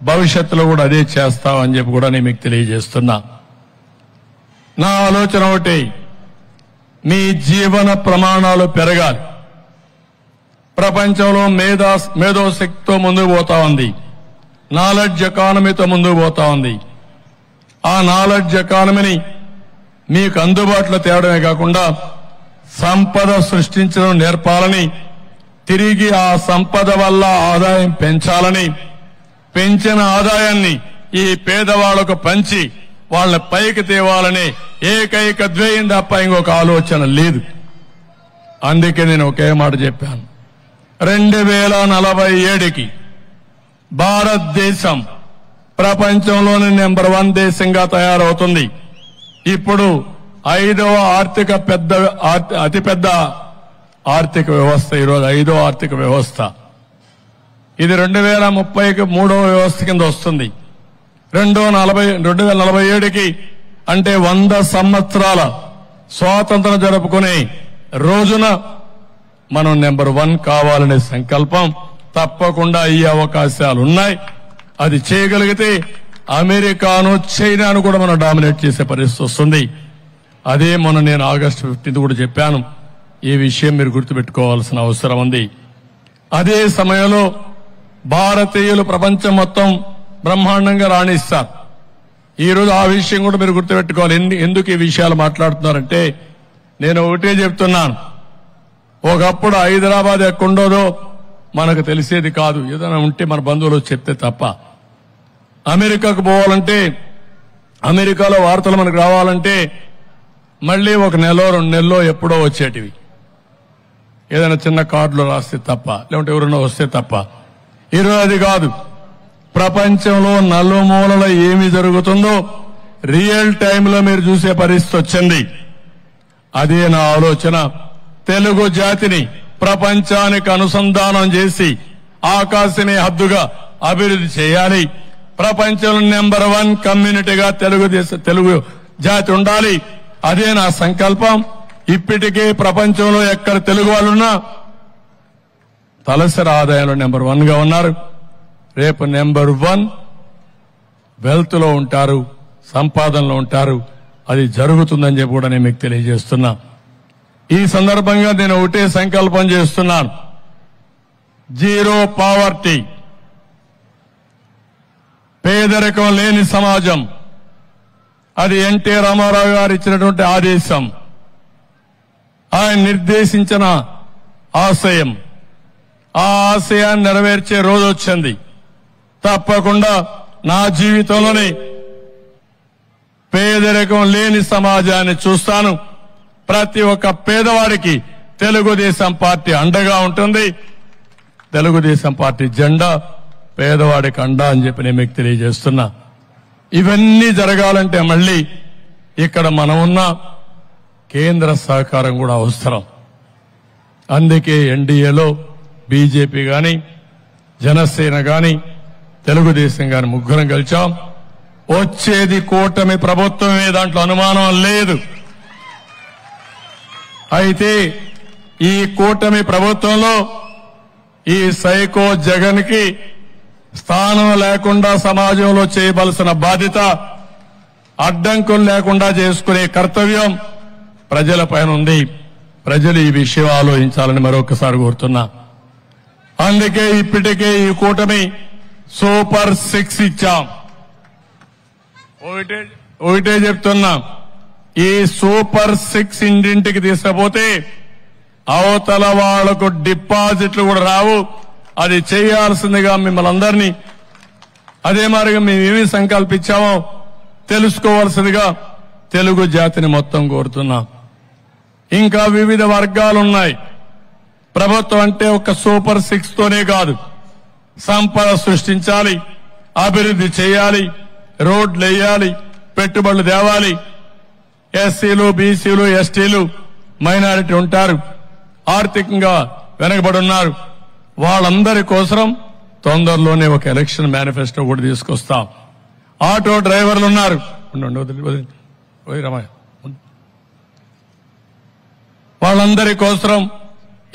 భవిష్యత్తులో కూడా అదే చేస్తామని చెప్పి కూడా నేను మీకు తెలియజేస్తున్నా. నా ఆలోచన ఒకటి, మీ జీవన ప్రమాణాలు పెరగాలి. ప్రపంచంలో మేధోశక్తితో ముందుకు పోతా ఉంది. నాలెడ్జ్ ఎకానమీతో ముందుకు పోతా ఉంది. ఆ నాలెడ్జ్ ఎకానమీని మీకు అందుబాటులో తేవడమే కాకుండా సంపద సృష్టించడం నేర్పాలని, తిరిగి ఆ సంపద వల్ల ఆదాయం పెంచాలని, పెంచిన ఆదాయాన్ని ఈ పేదవాళ్లకు పంచి వాళ్ళ పైకి తేవాలనే ఏకైక ధ్యేయం తప్ప ఇంకొక ఆలోచన లేదు. అందుకే నేను ఒకే మాట చెప్పాను, 2047కి భారతదేశం ప్రపంచంలోని నెంబర్ 1 దేశంగా తయారవుతుంది. ఇప్పుడు 5వ అతిపెద్ద ఆర్థిక వ్యవస్థ, ఈరోజు 5వ ఆర్థిక వ్యవస్థ. ఇది 2030కి 3వ వ్యవస్థ కింద వస్తుంది. 2047కి అంటే 100 సంవత్సరాల స్వాతంత్రం జరుపుకునే రోజున మనం నెంబర్ 1 కావాలనే సంకల్పం తప్పకుండా ఈ అవకాశాలు ఉన్నాయి. అది చేయగలిగితే అమెరికాను, చైనాను కూడా మనం డామినేట్ చేసే పరిస్థితి వస్తుంది. అదే మొన్న నేను ఆగస్టు 15 కూడా చెప్పాను. ఈ విషయం మీరు గుర్తుపెట్టుకోవాల్సిన అవసరం ఉంది. అదే సమయంలో భారతీయులు ప్రపంచం మొత్తం బ్రహ్మాండంగా రాణిస్తారు. ఈరోజు ఆ విషయం కూడా మీరు గుర్తుపెట్టుకోవాలి. ఎందుకు ఈ విషయాలు మాట్లాడుతున్నారంటే నేను ఒకటే చెప్తున్నాను. ఒకప్పుడు హైదరాబాద్ ఎక్కడుండోదో మనకు తెలిసేది కాదు. ఏదైనా ఉంటే మన బంధువులు చెప్తే తప్ప. అమెరికాకు పోవాలంటే, అమెరికాలో వార్తలు మనకు రావాలంటే మళ్లీ ఒక నెలలో 2 నెలలో ఎప్పుడో వచ్చేటివి. ఏదైనా చిన్న కార్డులో రాస్తే తప్ప, లేకుంటే ఎవరైనా వస్తే తప్ప. ఈరోజు అది కాదు. ప్రపంచంలో నలుమూలల ఏమి జరుగుతుందో రియల్ టైంలో మీరు చూసే పరిస్థితి వచ్చింది. అదే నా ఆలోచన. తెలుగు జాతిని ప్రపంచానికి అనుసంధానం చేసి ఆకాశమే హద్దుగా అభివృద్ధి చేయాలి. ప్రపంచంలో నెంబర్ 1 కమ్యూనిటీగా తెలుగు జాతి ఉండాలి. అదే నా సంకల్పం. ఇప్పటికే ప్రపంచంలో ఎక్కడ తెలుగు వాళ్ళున్నా తలసరి ఆదాయంలో నెంబర్ 1 గా ఉన్నారు. రేపు నెంబర్ 1 వెల్త్ లో ఉంటారు, సంపాదనలో ఉంటారు. అది జరుగుతుందని చెప్పి కూడా నేను మీకు తెలియజేస్తున్నా. ఈ సందర్భంగా నేను ఒకటే సంకల్పం చేస్తున్నాను. జీరో పావర్టీ, పేదరికం లేని సమాజం. అది ఎన్టీ రామారావు గారు ఇచ్చినటువంటి ఆదేశం, ఆయన నిర్దేశించిన ఆశయం. ఆ ఆశయాన్ని నెరవేర్చే రోజు వచ్చింది. తప్పకుండా నా జీవితంలోనే పేదరికం లేని సమాజాన్ని చూస్తాను. ప్రతి ఒక్క పేదవాడికి తెలుగుదేశం పార్టీ అండగా ఉంటుంది. తెలుగుదేశం పార్టీ జెండా పేదవాడికి అండా అని చెప్పి నేను మీకు తెలియజేస్తున్నా. ఇవన్నీ జరగాలంటే మళ్లీ ఇక్కడ మనం ఉన్న కేంద్ర సహకారం కూడా అవసరం. అందుకే ఎన్డీఏలో బీజేపీ గాని, జనసేన గాని, తెలుగుదేశం గాని ముగ్గురం కలిచాం. వచ్చేది కూటమి ప్రభుత్వమే, దాంట్లో అనుమానం లేదు. అయితే ఈ కూటమి ప్రభుత్వంలో ఈ సైకో జగన్ కి స్థానం లేకుండా సమాజంలో చేయవలసిన బాధ్యత, అడ్డంకులు లేకుండా చేసుకునే కర్తవ్యం ప్రజలపైన ఉంది. ప్రజలు ఈ విషయం ఆలోచించాలని మరొకసారి కోరుతున్నా. అందుకే ఇప్పటికే ఈ కూటమి సూపర్ 6 ఇచ్చాం. ఒకటే చెప్తున్నా, ఈ సూపర్ 6 ఇంటింటికి తీసుకపోతే అవతల వాళ్లకు డిపాజిట్లు కూడా రావు. అది చేయాల్సిందిగా మిమ్మల్ని అందరినీ, అదే మాదిరిగా మేమేమి సంకల్పించామో తెలుసుకోవాల్సిందిగా తెలుగు జాతిని మొత్తం కోరుతున్నాం. ఇంకా వివిధ వర్గాలున్నాయి. ప్రభుత్వం అంటే ఒక సూపర్ 6 తోనే కాదు, సంపద సృష్టించాలి, అభివృద్ధి చేయాలి, రోడ్లు వేయాలి, పెట్టుబడులు తేవాలి. ఎస్సీలు, బీసీలు, ఎస్టీలు, మైనారిటీ ఉంటారు, ఆర్థికంగా వెనకబడి ఉన్నారు. వాళ్ళందరి కోసం తొందరలోనే ఒక ఎలక్షన్ మేనిఫెస్టో కూడా తీసుకొస్తాం. ఆటో డ్రైవర్లు ఉన్నారు, వాళ్ళందరి కోసం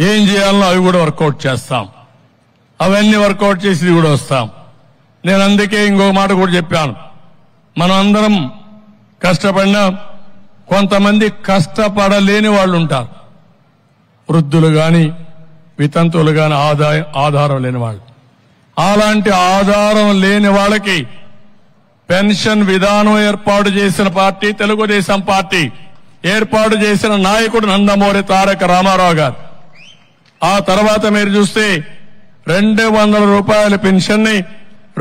ఏం చేయాలనో అవి కూడా వర్కౌట్ చేస్తాం. అవన్నీ వర్కౌట్ చేసి కూడా వస్తాం. నేను అందుకే ఇంకొక మాట కూడా చెప్పాను. మనం అందరం కష్టపడినా కొంతమంది కష్టపడలేని వాళ్ళు ఉంటారు. వృద్ధులు గాని, వితంతువులు గాని, ఆధారం లేని వాళ్ళు. అలాంటి ఆధారం లేని వాళ్ళకి పెన్షన్ విధానం ఏర్పాటు చేసిన పార్టీ తెలుగుదేశం పార్టీ. ఏర్పాటు చేసిన నాయకుడు నందమూరి తారక రామారావు గారు. ఆ తర్వాత మీరు చూస్తే 200 రూపాయల పెన్షన్ ని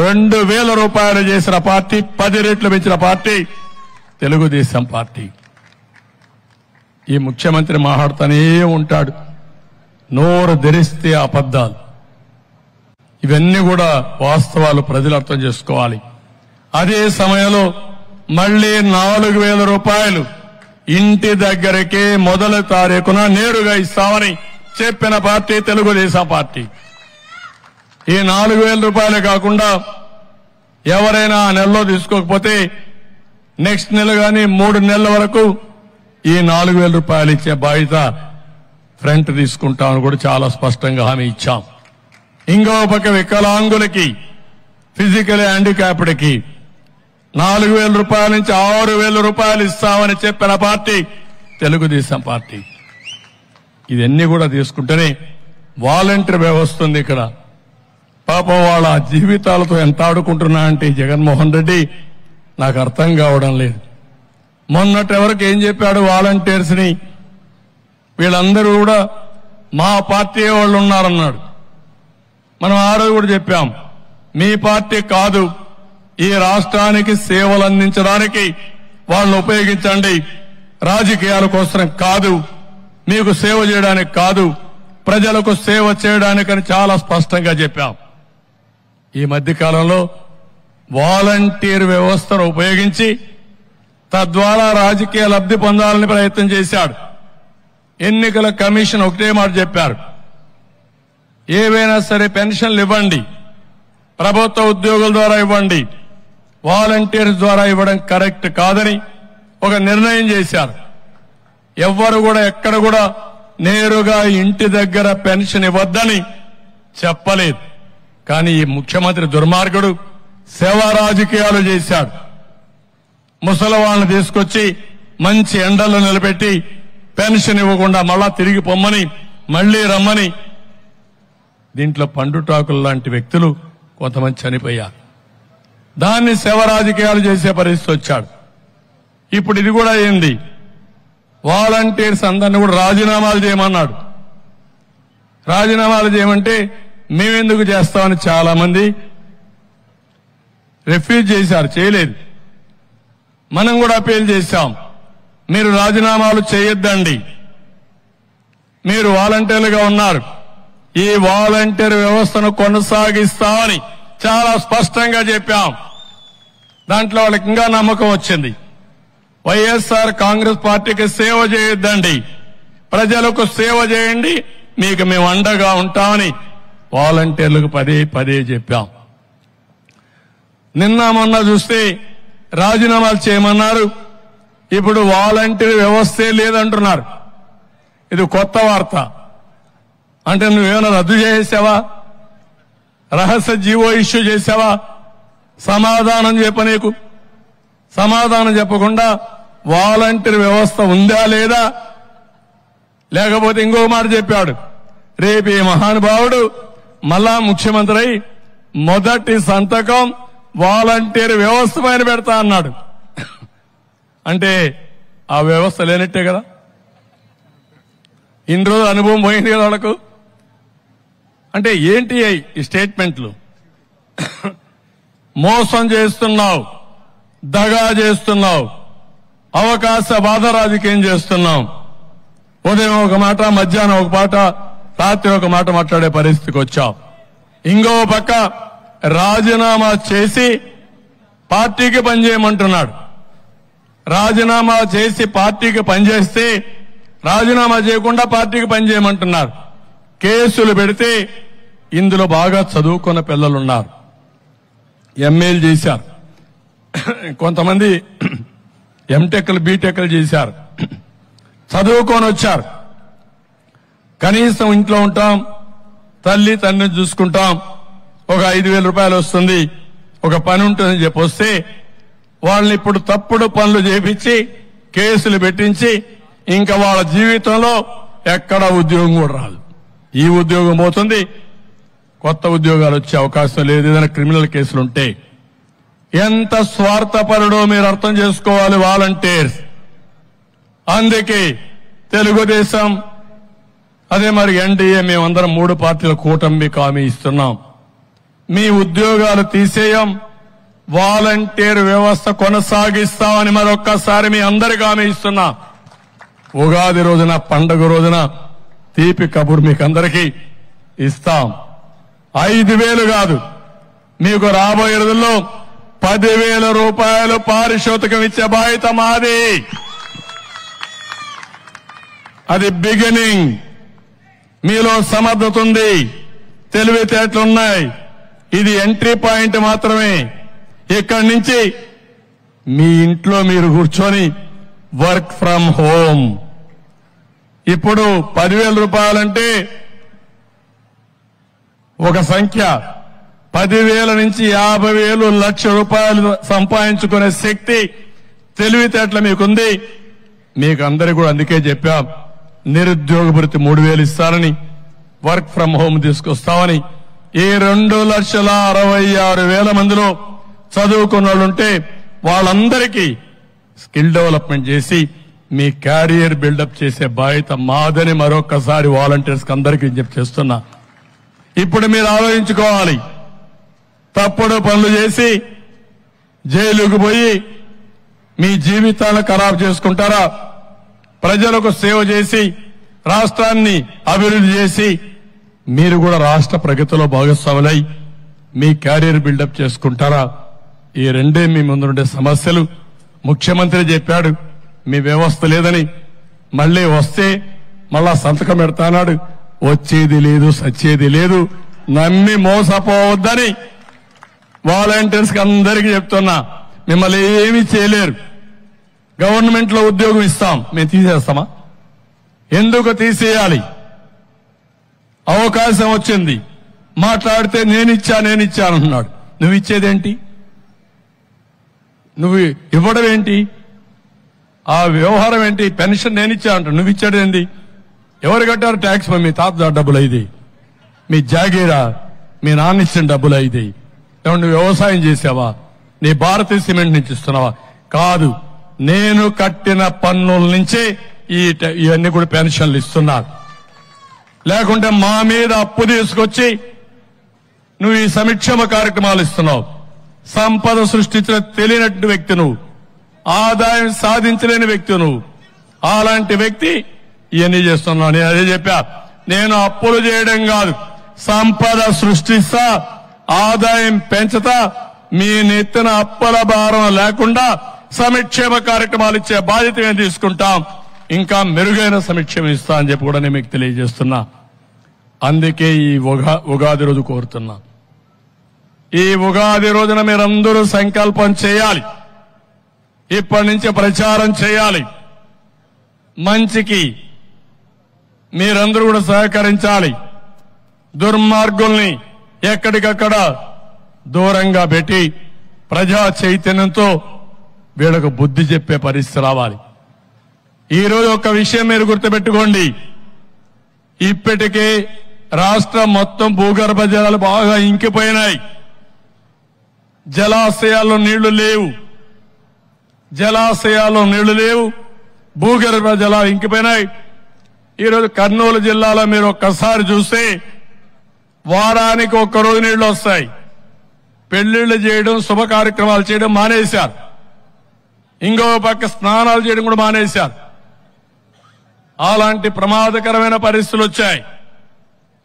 2000 రూపాయలు చేసిన పార్టీ, 10 రెట్లు పెంచిన పార్టీ తెలుగుదేశం పార్టీ. ఈ ముఖ్యమంత్రి మాట్లాడుతూనే ఉంటాడు, నోరు ధరిస్తే అబద్దాలు. ఇవన్నీ కూడా వాస్తవాలు, ప్రజలు అర్థం చేసుకోవాలి. అదే సమయంలో మళ్లీ 4000 రూపాయలు ఇంటి దగ్గరకే మొదటి తారీఖున నేరుగా ఇస్తామని చెప్పిన పార్టీ తెలుగుదేశం పార్టీ. ఈ 4000 రూపాయలే కాకుండా ఎవరైనా ఆ నెలలో తీసుకోకపోతే నెక్స్ట్ నెల గాని 3 నెలల వరకు ఈ 4000 రూపాయలు ఇచ్చే బాధ్యత ఫ్రంట్ తీసుకుంటామని కూడా చాలా స్పష్టంగా హామీ ఇచ్చాం. ఇంకో పక్క వికలాంగులకి, ఫిజికల్ హ్యాండిక్యాప్డ్కి 4,000 రూపాయల నుంచి 6,000 రూపాయలు ఇస్తామని చెప్పిన పార్టీ తెలుగుదేశం పార్టీ. ఇవన్నీ కూడా తీసుకుంటేనే వాలంటీర్ వ్యవస్థ ఉంది ఇక్కడ. పాపం వాళ్ళ జీవితాలతో ఎంత ఆడుకుంటున్నా అంటే జగన్మోహన్ రెడ్డి నాకు అర్థం కావడం లేదు. మొన్నటి వరకు ఏం చెప్పాడు వాలంటీర్స్ ని, వీళ్ళందరూ కూడా మా పార్టీ వాళ్ళు ఉన్నారన్నాడు. మనం ఆ రోజు కూడా చెప్పాం, మీ పార్టీ కాదు, ఈ రాష్ట్రానికి సేవలు అందించడానికి వాళ్ళని ఉపయోగించండి, రాజకీయాల కోసం కాదు, మీకు సేవ చేయడానికి కాదు, ప్రజలకు సేవ చేయడానికని చాలా స్పష్టంగా చెప్పాం. ఈ మధ్య కాలంలో వాలంటీర్ వ్యవస్థను ఉపయోగించి తద్వారా రాజకీయ లబ్ధి పొందాలని ప్రయత్నం చేశాడు. ఎన్నికల కమిషన్ ఒకటే మాట చెప్పారు, ఏవైనా సరే పెన్షన్లు ఇవ్వండి, ప్రభుత్వ ఉద్యోగుల ద్వారా ఇవ్వండి, వాలంటీర్స్ ద్వారా ఇవ్వడం కరెక్ట్ కాదని ఒక నిర్ణయం చేశారు. ఎవ్వరు కూడా ఎక్కడ కూడా నేరుగా ఇంటి దగ్గర పెన్షన్ ఇవ్వద్దని చెప్పలేదు. కానీ ఈ ముఖ్యమంత్రి దుర్మార్గుడు సేవా రాజకీయాలు చేశాడు. ముసలి వాళ్ళని తీసుకొచ్చి మంచి ఎండల్లో నిలబెట్టి పెన్షన్ ఇవ్వకుండా మళ్ళా తిరిగి పొమ్మని మళ్లీ రమ్మని, దీంట్లో పండుటాకులు లాంటి వ్యక్తులు కొంతమంది చనిపోయారు. దాన్ని సేవ రాజకీయాలు చేసే పరిస్థితి వచ్చాడు. ఇప్పుడు ఇది కూడా ఏంది, వాలంటీర్స్ అందరినీ కూడా రాజీనామాలు చేయమన్నాడు. రాజీనామాలు చేయమంటే మేమెందుకు చేస్తామని చాలా మంది రిఫ్యూజ్ చేశారు, చేయలేదు. మనం కూడా అపీల్ చేశాం, మీరు రాజీనామాలు చేయొద్దండి, మీరు వాలంటీర్లుగా ఉన్నారు, ఈ వాలంటీర్ వ్యవస్థను కొనసాగిస్తామని చాలా స్పష్టంగా చెప్పాం. దాంట్లో వాళ్ళకి ఇంకా నమ్మకం వచ్చింది. వైఎస్ఆర్ కాంగ్రెస్ పార్టీకి సేవ చేయొద్దండి, ప్రజలకు సేవ చేయండి, మీకు మేము అండగా ఉంటామని వాలంటీర్లకు పదే పదే చెప్పాం. నిన్న మొన్న చూస్తే రాజీనామాలు చేయమన్నారు, ఇప్పుడు వాలంటీర్ వ్యవస్థే లేదంటున్నారు. ఇది కొత్త వార్త. అంటే నువ్వేమైనా రద్దు చేసావా, రహస్య జీవో ఇష్యూ చేసావా? సమాధానం చెప్పనీకు. సమాధానం చెప్పకుండా వాలంటీర్ వ్యవస్థ ఉందా లేదా? లేకపోతే ఇంకో మాట చెప్పాడు, రేపు ఈ మహానుభావుడు మళ్ళా ముఖ్యమంత్రి అయి మొదటి సంతకం వాలంటీర్ వ్యవస్థ పైన పెడతా అన్నాడు. అంటే ఆ వ్యవస్థ లేనట్టే కదా, ఇన్ని రోజులు అనుభవం పోయింది కదా వాళ్ళకు. అంటే ఏంటి ఈ స్టేట్మెంట్లు? మోసం చేస్తున్నావు, దగా చేస్తున్నావు, అవకాశవాద రాజకీయం చేస్తున్నాం. ఉదయం ఒక మాట, మధ్యాహ్నం ఒక మాట, రాత్రి ఒక మాట మాట్లాడే పరిస్థితికి వచ్చాం. ఇంకో పక్క రాజీనామా చేసి పార్టీకి పనిచేయమంటున్నాడు. రాజీనామా చేసి పార్టీకి పనిచేస్తే రాజీనామా చేయకుండా పార్టీకి పనిచేయమంటున్నారు. కేసులు పెడితే ఇందులో బాగా చదువుకున్న పిల్లలున్నారు, ఎంఏలు చేశారు, కొంతమంది ఎంటెక్లు బీటెక్లు చేశారు, చదువుకొని వచ్చారు. కనీసం ఇంట్లో ఉంటాం, తల్లి తండ్రిని చూసుకుంటాం, ఒక 5,000 రూపాయలు వస్తుంది, ఒక పని ఉంటుందని చెప్పి వస్తే వాళ్ళని ఇప్పుడు తప్పుడు పనులు చేపించి కేసులు పెట్టించి ఇంకా వాళ్ళ జీవితంలో ఎక్కడ ఉద్యోగం కూడా రాదు. ఈ ఉద్యోగం పోతుంది, కొత్త ఉద్యోగాలు వచ్చే అవకాశం లేదు ఏదైనా క్రిమినల్ కేసులుంటే. ఎంత స్వార్థపరుడో మీరు అర్థం చేసుకోవాలి వాలంటీర్స్. అందుకే తెలుగుదేశం అదే మరి ఎన్డీఏ మేమందరం 3 పార్టీల కూటమికి హామీ ఇస్తున్నాం, మీ ఉద్యోగాలు తీసేయం, వాలంటీర్ వ్యవస్థ కొనసాగిస్తామని మరొక్కసారి మీ అందరికీ హామీ ఇస్తున్నా. ఉగాది రోజున, పండుగ రోజున తీపి కబుర్ మీకు అందరికీ ఇస్తాం. 5,000 కాదు, మీకు రాబోయే రోజుల్లో 10,000 రూపాయలు పారితోషికం ఇచ్చే బాధ్యత మాది. అది బిగినింగ్. మీలో సమర్థత ఉంది, తెలివితేటలున్నాయి. ఇది ఎంట్రీ పాయింట్ మాత్రమే. ఇక్కడి నుంచి మీ ఇంట్లో మీరు కూర్చొని వర్క్ ఫ్రమ్ హోమ్. ఇప్పుడు 10,000 రూపాయలంటే ఒక సంఖ్య, 10,000 నుంచి 50,000 లక్ష రూపాయలు సంపాదించుకునే శక్తి తెలివితేటలు మీకుంది. మీకు అందరికీ కూడా అందుకే చెప్పాం, నిరుద్యోగ భృతి 3,000 ఇస్తారని, వర్క్ ఫ్రం హోమ్ తీసుకొస్తామని. ఈ 2,66,000 మందిలో చదువుకున్న వాళ్ళుంటే వాళ్ళందరికీ స్కిల్ డెవలప్మెంట్ చేసి మీ క్యారియర్ బిల్డప్ చేసే బాధ్యత మాదని మరొకసారి వాలంటీర్స్ అందరికీ విజ్ఞప్తి చేస్తున్నా. ఇప్పుడు మీరు ఆలోచించుకోవాలి, తప్పుడు పనులు చేసి జైలుకు పోయి మీ జీవితాలను ఖరాబు చేసుకుంటారా? ప్రజలకు సేవ చేసి రాష్ట్రాన్ని అభివృద్ధి చేసి మీరు కూడా రాష్ట్ర ప్రగతిలో భాగస్వాములై మీ క్యారియర్ బిల్డప్ చేసుకుంటారా? ఈ రెండే మీ ముందుండే సమస్యలు. ముఖ్యమంత్రి చెప్పాడు మీ వ్యవస్థ లేదని, మళ్లీ వస్తే మళ్ళా సంతకం పెడతానాడు. వచ్చేది లేదు, సచ్చేది లేదు. నమ్మి మోసపోవద్దని వాలంటీర్స్ కి అందరికీ చెప్తున్నా. మిమ్మల్ని ఏమీ చేయలేరు. గవర్నమెంట్ లో ఉద్యోగం ఇస్తాం, మేము తీసేస్తామా? ఎందుకు తీసేయాలి? అవకాశం వచ్చింది, మాట్లాడితే నేనిచ్చానంటున్నాడు. నువ్వు ఇచ్చేదేంటి? నువ్వు ఇవ్వడం ఏంటి? ఆ వ్యవహారం ఏంటి? పెన్షన్ నేనిచ్చా అంటాడు, నువ్వు ఇచ్చాడేంటి? ఎవరు కట్టారు ట్యాక్స్? మీ తాత డబ్బులు అయింది, మీ జాగీరా, మీ నాన్న ఇచ్చిన డబ్బులు అయింది. నువ్వు వ్యవసాయం చేసావా? నీ భారతీయ సిమెంట్ నుంచి ఇస్తున్నావా? కాదు, నేను కట్టిన పన్నుల నుంచే ఇవన్నీ కూడా పెన్షన్లు ఇస్తున్నారు. లేకుంటే మా మీద అప్పు తీసుకొచ్చి నువ్వు ఈ సంక్షేమ కార్యక్రమాలు ఇస్తున్నావు. సంపద సృష్టించిన తెలియనట్టు వ్యక్తి నువ్వు, ఆదాయం సాధించలేని వ్యక్తి నువ్వు. అలాంటి వ్యక్తి ఇవన్నీ చేస్తున్నావు. నేను అదే చెప్పా, నేను అప్పులు చేయడం కాదు, సంపద సృష్టిస్తా, ఆదాయం పెంచుతా, మీ నెత్తిన అప్పుల భారం లేకుండా సంక్షేమ కార్యక్రమాలు ఇచ్చే బాధ్యత మేము తీసుకుంటాం. ఇంకా మెరుగైన సంక్షేమం ఇస్తా అని చెప్పి కూడా నేను మీకు తెలియజేస్తున్నా. అందుకే ఈ ఉగాది రోజు కోరుతున్నా, ఈ ఉగాది రోజున మీరందరూ సంకల్పం చేయాలి. ఇప్పటి నుంచి ప్రచారం చేయాలి. మంచికి మీరందరూ కూడా సహకరించాలి. దుర్మార్గుల్ని ఎక్కడికక్కడ దూరంగా పెట్టి ప్రజా చైతన్యంతో వీళ్ళకు బుద్ధి చెప్పే పరిస్థితి రావాలి. ఈ రోజు ఒక విషయం మీరు గుర్తుపెట్టుకోండి, ఇప్పటికే రాష్ట్రం మొత్తం భూగర్భ జలాలు బాగా ఇంకిపోయినాయి. జలాశయాల్లో నీళ్లు లేవు, భూగర్భ జలాలు ఇంకిపోయినాయి. ఈరోజు కర్నూలు జిల్లాలో మీరు ఒక్కసారి చూస్తే వారానికి ఒక్కరోజు నీళ్లు వస్తాయి. పెళ్లిళ్లు చేయడం, శుభ కార్యక్రమాలు చేయడం మానేశారు. ఇంకో పక్క స్నానాలు చేయడం కూడా మానేశారు. అలాంటి ప్రమాదకరమైన పరిస్థితులు వచ్చాయి.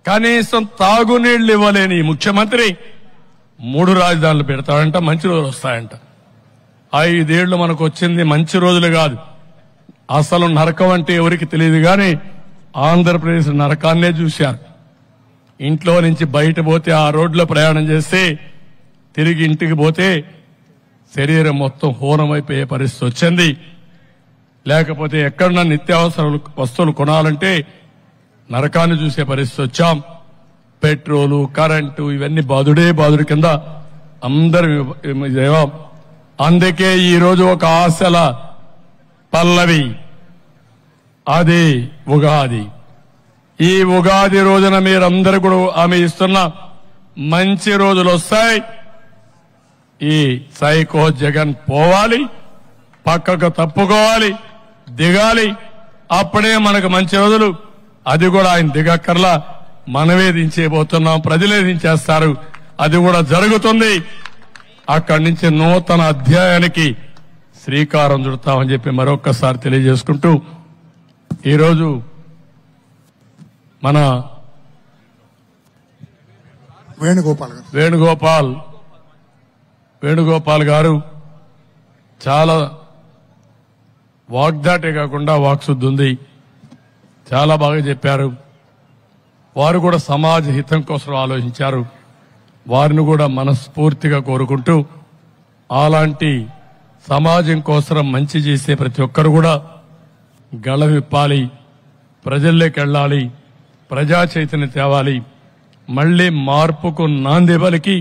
కనీసం తాగునీళ్లు ఇవ్వలేని ముఖ్యమంత్రి 3 రాజధానులు పెడతాడంట, మంచి రోజులు వస్తాయంట. 5 ఏళ్లు మనకు వచ్చింది మంచి రోజులు కాదు. అసలు నరకం అంటే ఎవరికి తెలియదు కానీ ఆంధ్రప్రదేశ్ నరకాన్నే చూశారు. ఇంట్లో నుంచి బయట పోతే, ఆ రోడ్లో ప్రయాణం చేస్తే, తిరిగి ఇంటికి పోతే శరీరం మొత్తం హోనమైపోయే పరిస్థితి వచ్చింది. లేకపోతే ఎక్కడన్నా నిత్యావసర వస్తువులు కొనాలంటే నరకాన్ని చూసే పరిస్థితి వచ్చాం. పెట్రోలు, కరెంటు ఇవన్నీ బాదుడు కింద అందరూ. అందుకే ఈరోజు ఒక ఆశల పల్లవి, అది ఉగాది. ఈ ఉగాది రోజున మీరందరూ కూడా ఆమె ఇస్తున్న మంచి రోజులు వస్తాయి. ఈ సైకో జగన్ పోవాలి, పక్కకు తప్పుకోవాలి, దిగాలి. అప్పుడే మనకు మంచి రోజులు. అది కూడా ఆయన దిగక్కర్లా, మనమే దించేయబోతున్నాం, ప్రజలే దించేస్తారు. అది కూడా జరుగుతుంది. అక్కడి నుంచి నూతన అధ్యాయానికి శ్రీకారం చుడతామని చెప్పి మరొక్కసారి తెలియజేసుకుంటూ, ఈరోజు మన వేణుగోపాల్ గారు చాలా వాగ్దాటే కాకుండా వాక్శుద్ధి ఉంది. చాలా బాగా చెప్పారు. వారు కూడా సమాజ హితం కోసం ఆలోచించారు. వారిని కూడా మనస్ఫూర్తిగా కోరుకుంటూ, అలాంటి సమాజం కోసం మంచి చేసే ప్రతి ఒక్కరు కూడా గళ విప్పాలి, ప్రజల్లోకి వెళ్ళాలి, ప్రజా చైతన్యం తేవాలి. మళ్లీ మార్పుకు నాంది పలికి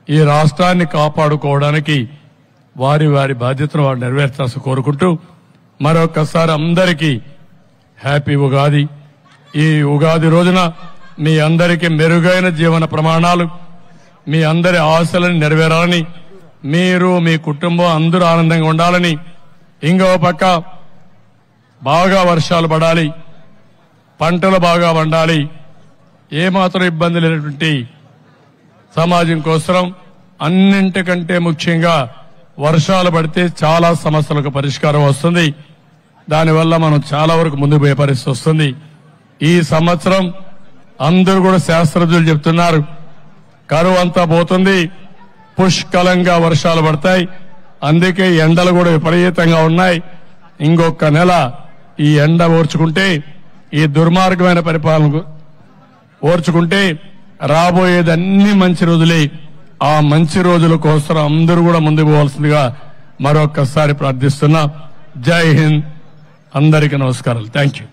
ఈ రాష్ట్రాన్ని కాపాడుకోవడానికి వారి వారి బాధ్యతను వారు నెరవేర్చాల్సి కోరుకుంటూ మరొకసారి అందరికీ హ్యాపీ ఉగాది. ఈ ఉగాది రోజున మీ అందరికీ మెరుగైన జీవన ప్రమాణాలు, మీ అందరి ఆశలను నెరవేరాలని, మీరు మీ కుటుంబం అందరూ ఆనందంగా ఉండాలని, ఇంకో పక్క బాగా వర్షాలు పడాలి, పంటలు బాగా పండాలి, ఏమాత్రం ఇబ్బంది లేనటువంటి సమాజం కోసం అన్నింటికంటే ముఖ్యంగా వర్షాలు పడితే చాలా సమస్యలకు పరిష్కారం వస్తుంది. దానివల్ల మనం చాలా వరకు ముందుకు పోయే పరిస్థితి వస్తుంది. ఈ సంవత్సరం అందరూ కూడా శాస్త్రజ్ఞులు చెప్తున్నారు, కరువు అంతా పోతుంది, పుష్కలంగా వర్షాలు పడతాయి. అందుకే ఎండలు కూడా విపరీతంగా ఉన్నాయి. ఇంకొక నెల ఈ ఎండ ఓర్చుకుంటే, ఈ దుర్మార్గమైన పరిపాలన ఓర్చుకుంటే రాబోయేది అన్ని మంచి రోజులే. ఆ మంచి రోజుల కోసం అందరూ కూడా ముందుకు పోవాల్సిందిగా మరొక్కసారి ప్రార్థిస్తున్నా. జై హింద్, అందరికీ నమస్కారాలు. Thank you.